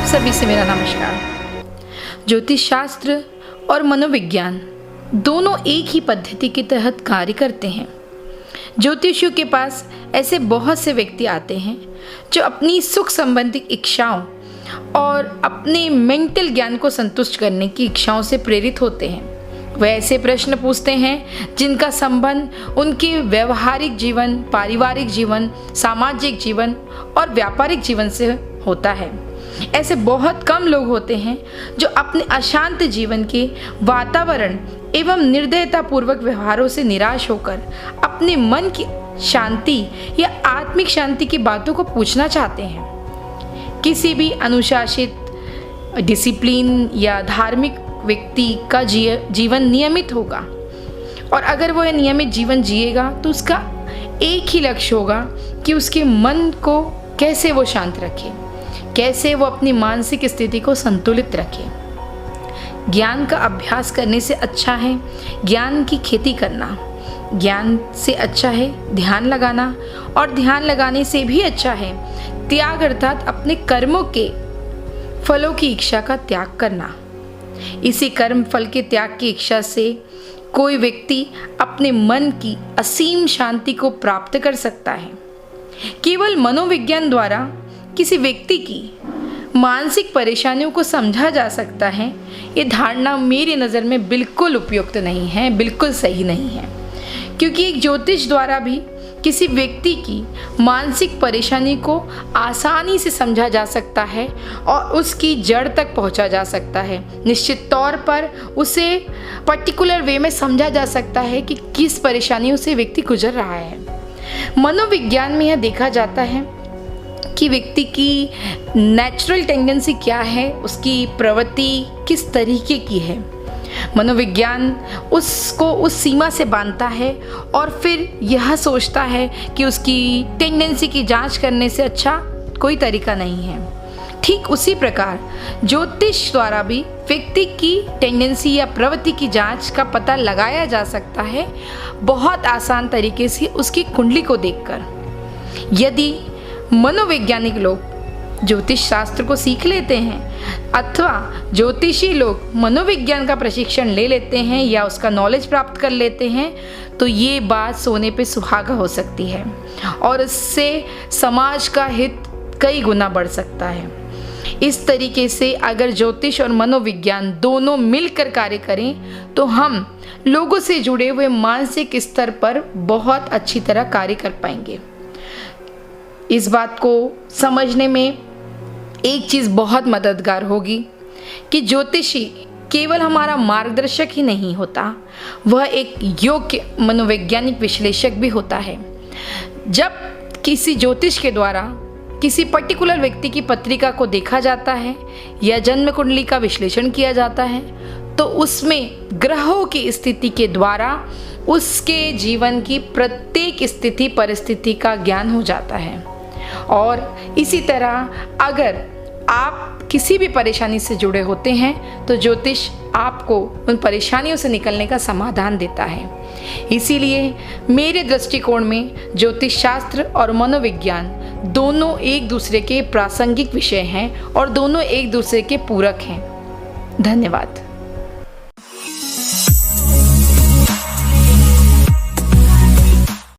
सभी से मेरा नमस्कार। ज्योतिष शास्त्र और मनोविज्ञान दोनों एक ही पद्धति के तहत कार्य करते हैं। ज्योतिषियों के पास ऐसे बहुत से व्यक्ति आते हैं जो अपनी सुख संबंधी इच्छाओं और अपने मेंटल ज्ञान को संतुष्ट करने की इच्छाओं से प्रेरित होते हैं। वे ऐसे प्रश्न पूछते हैं जिनका संबंध उनके व्यवहारिक जीवन, पारिवारिक जीवन, सामाजिक जीवन और व्यापारिक जीवन से होता है। ऐसे बहुत कम लोग होते हैं जो अपने अशांत जीवन के वातावरण एवं निर्दयतापूर्वक व्यवहारों से निराश होकर अपने मन की शांति या आत्मिक शांति की बातों को पूछना चाहते हैं। किसी भी अनुशासित, डिसिप्लिन या धार्मिक व्यक्ति का जीवन नियमित होगा, और अगर वो नियमित जीवन जिएगा तो उसका एक ही लक्ष्य होगा कि उसके मन को कैसे वो शांत रखे, कैसे वो अपनी मानसिक स्थिति को संतुलित रखे। ज्ञान का अभ्यास करने से अच्छा है ज्ञान की खेती करना, ज्ञान से अच्छा है ध्यान लगाना, और ध्यान लगाने से भी अच्छा है त्याग अर्थात अपने कर्मों के फलों की इच्छा का त्याग करना। इसी कर्म फल के त्याग की इच्छा से कोई व्यक्ति अपने मन की असीम शांति को प्राप्त कर सकता है। केवल मनोविज्ञान द्वारा किसी व्यक्ति की मानसिक परेशानियों को समझा जा सकता है, ये धारणा मेरी नज़र में बिल्कुल उपयुक्त नहीं है, बिल्कुल सही नहीं है। क्योंकि एक ज्योतिष द्वारा भी किसी व्यक्ति की मानसिक परेशानी को आसानी से समझा जा सकता है और उसकी जड़ तक पहुंचा जा सकता है। निश्चित तौर पर उसे पर्टिकुलर वे में समझा जा सकता है कि किस परेशानियों से व्यक्ति गुजर रहा है। मनोविज्ञान में यह देखा जाता है कि व्यक्ति की नेचुरल टेंडेंसी क्या है, उसकी प्रवृत्ति किस तरीके की है। मनोविज्ञान उसको उस सीमा से बांधता है और फिर यह सोचता है कि उसकी टेंडेंसी की जांच करने से अच्छा कोई तरीका नहीं है। ठीक उसी प्रकार ज्योतिष द्वारा भी व्यक्ति की टेंडेंसी या प्रवृत्ति की जांच का पता लगाया जा सकता है, बहुत आसान तरीके से उसकी कुंडली को देखकर। यदि मनोवैज्ञानिक लोग ज्योतिष शास्त्र को सीख लेते हैं अथवा ज्योतिषी लोग मनोविज्ञान का प्रशिक्षण ले लेते हैं या उसका नॉलेज प्राप्त कर लेते हैं, तो ये बात सोने पे सुहागा हो सकती है और इससे समाज का हित कई गुना बढ़ सकता है। इस तरीके से अगर ज्योतिष और मनोविज्ञान दोनों मिलकर कार्य करें तो हम लोगों से जुड़े हुए मानसिक स्तर पर बहुत अच्छी तरह कार्य कर पाएंगे। इस बात को समझने में एक चीज़ बहुत मददगार होगी कि ज्योतिषी केवल हमारा मार्गदर्शक ही नहीं होता, वह एक योग्य मनोवैज्ञानिक विश्लेषक भी होता है। जब किसी ज्योतिष के द्वारा किसी पर्टिकुलर व्यक्ति की पत्रिका को देखा जाता है या जन्म कुंडली का विश्लेषण किया जाता है, तो उसमें ग्रहों की स्थिति के द्वारा उसके जीवन की प्रत्येक स्थिति परिस्थिति का ज्ञान हो जाता है। और इसी तरह अगर आप किसी भी परेशानी से जुड़े होते हैं तो ज्योतिष आपको उन परेशानियों से निकलने का समाधान देता है। इसीलिए मेरे दृष्टिकोण में ज्योतिष शास्त्र और मनोविज्ञान दोनों एक दूसरे के प्रासंगिक विषय हैं और दोनों एक दूसरे के पूरक हैं। धन्यवाद।